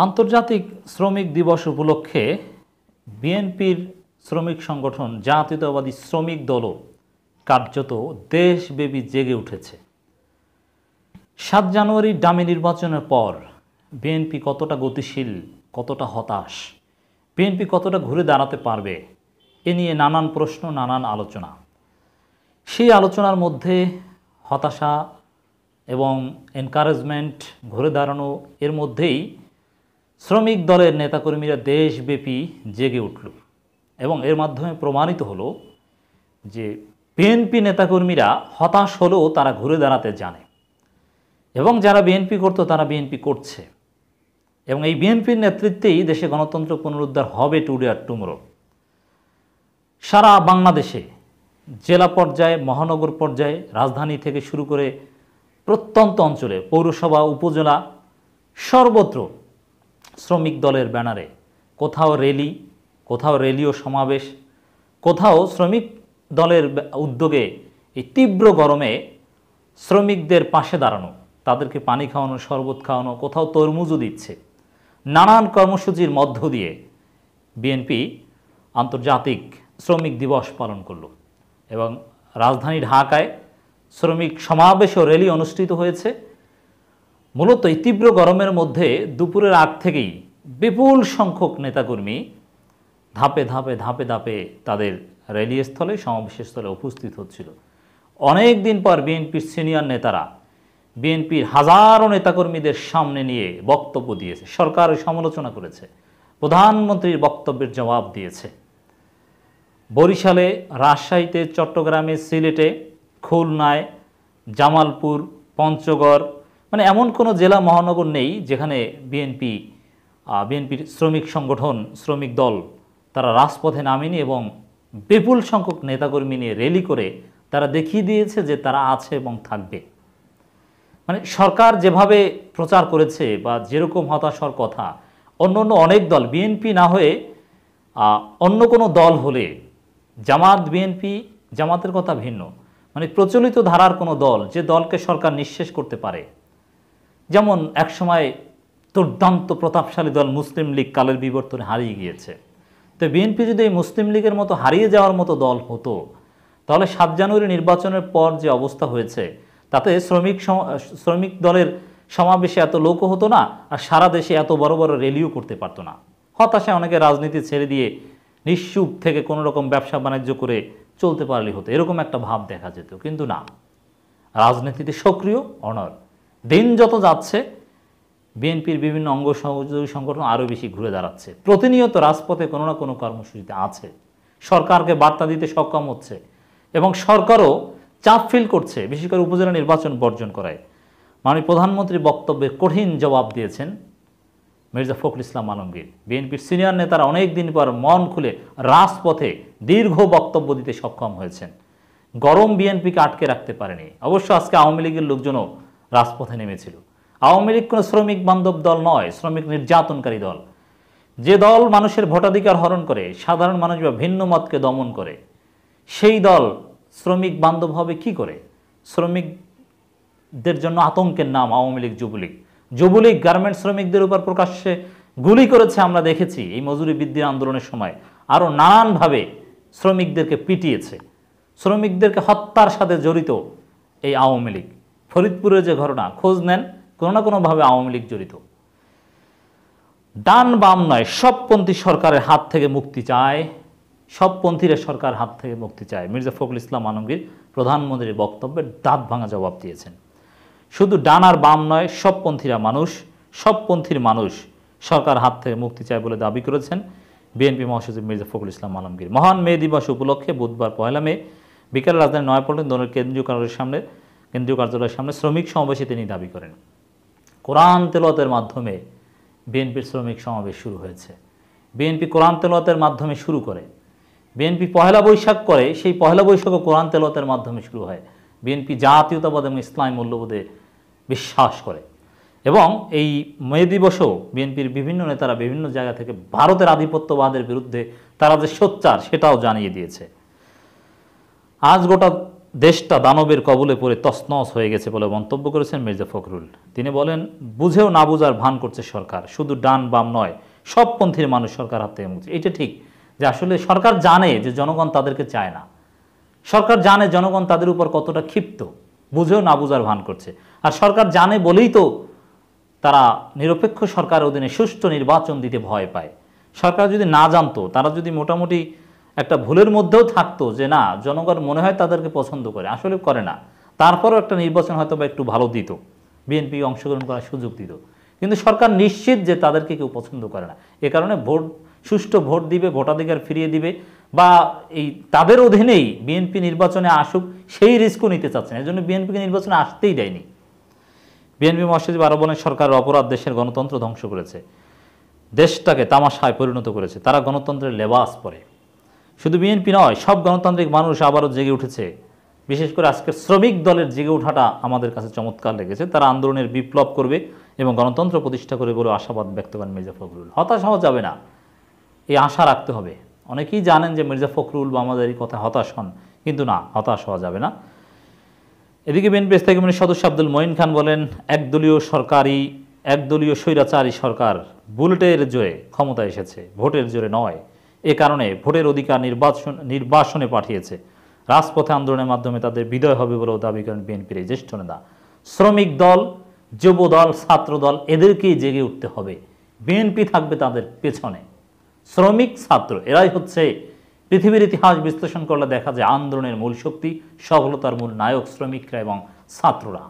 আন্তর্জাতিক শ্রমিক দিবস উপলক্ষে বিএনপির শ্রমিক সংগঠন জাতীয়তাবাদী শ্রমিক দলও কার্যত দেশব্যাপী জেগে উঠেছে। ৭ জানুয়ারি ডামি নির্বাচনের পর বিএনপি কতটা গতিশীল, কতটা হতাশ, বিএনপি কতটা ঘুরে দাঁড়াতে পারবে, এ নিয়ে নানান প্রশ্ন, নানান আলোচনা। সেই আলোচনার মধ্যে হতাশা এবং এনকারেজমেন্ট, ঘুরে দাঁড়ানো, এর মধ্যেই শ্রমিক দলের নেতাকর্মীরা দেশব্যাপী জেগে উঠল এবং এর মাধ্যমে প্রমাণিত হলো যে বিএনপি নেতাকর্মীরা হতাশ হলেও তারা ঘুরে দাঁড়াতে জানে এবং যারা বিএনপি করতো তারা বিএনপি করছে এবং এই বিএনপির নেতৃত্বেই দেশে গণতন্ত্র পুনরুদ্ধার হবে টুডে আর টুমরো। সারা বাংলাদেশে জেলা পর্যায়ে, মহানগর পর্যায়ে, রাজধানী থেকে শুরু করে প্রত্যন্ত অঞ্চলে, পৌরসভা, উপজেলা, সর্বত্র শ্রমিক দলের ব্যানারে কোথাও র্যালি, কোথাও র্যালিও সমাবেশ, কোথাও শ্রমিক দলের উদ্যোগে এই তীব্র গরমে শ্রমিকদের পাশে দাঁড়ানো, তাদেরকে পানি খাওয়ানো, শরবত খাওয়ানো, কোথাও তরমুজও দিচ্ছে। নানান কর্মসূচির মধ্য দিয়ে বিএনপি আন্তর্জাতিক শ্রমিক দিবস পালন করল এবং রাজধানী ঢাকায় শ্রমিক সমাবেশ ও র্যালি অনুষ্ঠিত হয়েছে। মূলত এই তীব্র গরমের মধ্যে দুপুরের আগ থেকেই বিপুল সংখ্যক নেতাকর্মী ধাপে ধাপে ধাপে ধাপে তাদের র্যালি স্থলে, সমাবেশ স্থলে উপস্থিত হচ্ছিল। অনেক দিন পর বিএনপির সিনিয়র নেতারা বিএনপির হাজারো নেতাকর্মীদের সামনে নিয়ে বক্তব্য দিয়েছে, সরকারের সমালোচনা করেছে, প্রধানমন্ত্রীর বক্তব্যের জবাব দিয়েছে। বরিশালে, রাজশাহীতে, চট্টগ্রামে, সিলেটে, খুলনায়, জামালপুর, পঞ্চগড়, মানে এমন কোনো জেলা মহানগর নেই যেখানে বিএনপির শ্রমিক সংগঠন, শ্রমিক দল তারা রাজপথে নামেনি এবং বিপুল সংখ্যক নেতাকর্মী নিয়ে র্যালি করে তারা দেখিয়ে দিয়েছে যে তারা আছে এবং থাকবে। মানে সরকার যেভাবে প্রচার করেছে বা যেরকম হতাশার কথা, অন্য অনেক দল, বিএনপি না হয়ে অন্য কোনো দল হলে, জামাত, বিএনপি, জামাতের কথা ভিন্ন, মানে প্রচলিত ধারার কোনো দল, যে দলকে সরকার নিঃশেষ করতে পারে, যেমন একসময় দুর্দান্ত প্রতাপশালী দল মুসলিম লীগ কালের বিবর্তনে হারিয়ে গিয়েছে। তো বিএনপি যদি এই মুসলিম লীগের মতো হারিয়ে যাওয়ার মতো দল হতো, তাহলে ৭ জানুয়ারি নির্বাচনের পর যে অবস্থা হয়েছে তাতে শ্রমিক দলের সমাবেশে এত লোকও হতো না, আর সারা দেশে এত বড় বড় র্যালিও করতে পারতো না। হতাশায় অনেকে রাজনীতি ছেড়ে দিয়ে নিঃসুপ থেকে কোনো রকম ব্যবসা বাণিজ্য করে চলতে পারলে হতো, এরকম একটা ভাব দেখা যেত। কিন্তু না, রাজনীতিতে সক্রিয়, অনড়। দিন যত যাচ্ছে বিএনপির বিভিন্ন অঙ্গ সহযোগী সংগঠন আরও বেশি ঘুরে দাঁড়াচ্ছে, প্রতিনিয়ত রাজপথে কোনো না কোনো কর্মসূচিতে আছে, সরকারকে বার্তা দিতে সক্ষম হচ্ছে এবং সরকারও চাপ ফিল করছে, বিশেষ করে উপজেলা নির্বাচন বর্জন করায়। মাননীয় প্রধানমন্ত্রী বক্তব্যে কঠিন জবাব দিয়েছেন মির্জা ফখরুল ইসলাম আলমগীর। বিএনপির সিনিয়র নেতারা অনেক দিন পর মন খুলে রাজপথে দীর্ঘ বক্তব্য দিতে সক্ষম হয়েছেন। গরম বিএনপিকে আটকে রাখতে পারেনি। অবশ্য আজকে আওয়ামী লীগের লোকজনও রাজপথে নেমেছিল। আওয়ামী লীগ কোনো শ্রমিক বান্ধব দল নয়, শ্রমিক নির্যাতনকারী দল। যে দল মানুষের ভোটাধিকার হরণ করে, সাধারণ মানুষ বা ভিন্ন মতকে দমন করে, সেই দল শ্রমিক বান্ধব হবে কি করে? শ্রমিকদের জন্য আতঙ্কের নাম আওয়ামী লীগ, যুবলীগ। যুবলীগ গার্মেন্টস শ্রমিকদের উপর প্রকাশ্যে গুলি করেছে, আমরা দেখেছি এই মজুরি বৃদ্ধির আন্দোলনের সময়। আরও নানানভাবে শ্রমিকদেরকে পিটিয়েছে, শ্রমিকদেরকে হত্যার সাথে জড়িত এই আওয়ামী লীগ। ফরিদপুরের যে ঘটনা, খোঁজ নেন, কোনো না কোনোভাবে আওয়ামী লীগ জড়িত। ডান বাম নয়, সবপন্থী সরকারের হাত থেকে মুক্তি চায়, সবপন্থীরা সরকার হাত থেকে মুক্তি চায়। মির্জা ফখরুল ইসলাম আলমগীর প্রধানমন্ত্রীর বক্তব্যের দাঁত ভাঙা জবাব দিয়েছেন। শুধু ডান আর বাম নয়, সবপন্থীরা মানুষ, সবপন্থীর মানুষ সরকার হাত থেকে মুক্তি চায় বলে দাবি করেছেন বিএনপি মহাসচিব মির্জা ফখরুল ইসলাম আলমগীর। মহান মে দিবস উপলক্ষে বুধবার ১ মে বিকেলে রাজধানী নয়াপল্টন দলের কেন্দ্রীয় কার্যালয়ের সামনে শ্রমিক সমাবেশে তিনি দাবি করেন, কোরআন তেলাওয়াতের মাধ্যমে বিএনপির শ্রমিক সমাবেশ শুরু হয়েছে। বিএনপি কোরআন তেলাওয়াতের মাধ্যমে শুরু করে। বিএনপি পহেলা বৈশাখ করে, সেই পহেলা বৈশাখও কোরআন তেলাওয়াতের মাধ্যমে শুরু হয়। বিএনপি জাতীয়তাবাদ এবং ইসলামী মূল্যবোধে বিশ্বাস করে এবং এই মে দিবসেও বিএনপির বিভিন্ন নেতারা বিভিন্ন জায়গা থেকে ভারতের আধিপত্যবাদের বিরুদ্ধে তারা যে সোচ্চার সেটাও জানিয়ে দিয়েছে। আজ গোটা দেশটা দানবের কবলে পড়ে তছনছ হয়ে গেছে বলে মন্তব্য করেছেন মির্জা ফখরুল। তিনি বলেন, বুঝেও না বুঝার ভান করছে সরকার, শুধু ডান বাম নয় সব পন্থীর মানুষ সরকার হাত থেকে মুছে। এটা ঠিক যে আসলে সরকার জানে যে জনগণ তাদেরকে চায় না, সরকার জানে জনগণ তাদের উপর কতটা ক্ষিপ্ত, বুঝেও না বুঝার ভান করছে। আর সরকার জানে বলেই তো তারা নিরপেক্ষ সরকার অধীনে সুষ্ঠু নির্বাচন দিতে ভয় পায়। সরকার যদি না জানতো, তারা যদি মোটামুটি একটা ভুলের মধ্যেও থাকতো যে না জনগণ মনে হয় তাদেরকে পছন্দ করে, আসলে করে না, তারপরও একটা নির্বাচন হয়তো বা একটু ভালো দিত, বিএনপি অংশগ্রহণ করার সুযোগ দিত। কিন্তু সরকার নিশ্চিত যে তাদেরকে কেউ পছন্দ করে না, এ কারণে সুষ্ঠু ভোট দিবে, ভোটাধিকার ফিরিয়ে দিবে, বা এই তাদের অধীনেই বিএনপি নির্বাচনে আসুক সেই রিস্কও নিতে চাচ্ছে না। এই জন্য বিএনপিকে নির্বাচনে আসতেই দেয়নি। বিএনপি মহাসচিব আরও বলেন, সরকারের অপরাধ দেশের গণতন্ত্র ধ্বংস করেছে, দেশটাকে তামাশায় পরিণত করেছে, তারা গণতন্ত্রের লেবাস পরে। শুধু বিএনপি নয়, সব গণতান্ত্রিক মানুষ আবারও জেগে উঠেছে। বিশেষ করে আজকের শ্রমিক দলের জেগে ওঠাটা আমাদের কাছে চমৎকার লেগেছে। তারা আন্দোলনের বিপ্লব করবে এবং গণতন্ত্র প্রতিষ্ঠা করবে বলে আশাবাদ ব্যক্ত করেন মির্জা ফখরুল। হতাশ হওয়া যাবে না, এই আশা রাখতে হবে। অনেকেই জানেন যে মির্জা ফখরুল বা আমাদের এই কথা হতাশ হন, কিন্তু না, হতাশ হওয়া যাবে না। এদিকে বিএনপি স্থায়ী কমিটির সদস্য আব্দুল মঈন খান বলেন, একদলীয় স্বৈরাচারী সরকার বুলেটের জোরে ক্ষমতায় এসেছে, ভোটের জোরে নয়। এ কারণে ভোটের অধিকার নির্বাসনে পাঠিয়েছে, রাজপথে আন্দোলনের মাধ্যমে তাদের বিজয় হবে বলেও দাবি করেন বিএনপির এই জ্যেষ্ঠ নেতা। শ্রমিক দল, যুব দল, ছাত্র দল এদেরকেই জেগে উঠতে হবে, বিএনপি থাকবে তাদের পেছনে। শ্রমিক ছাত্র এরাই হচ্ছে পৃথিবীর ইতিহাস বিশ্লেষণ করলে দেখা যায় আন্দোলনের মূল শক্তি, সফলতার মূল নায়ক শ্রমিকরা এবং ছাত্ররা।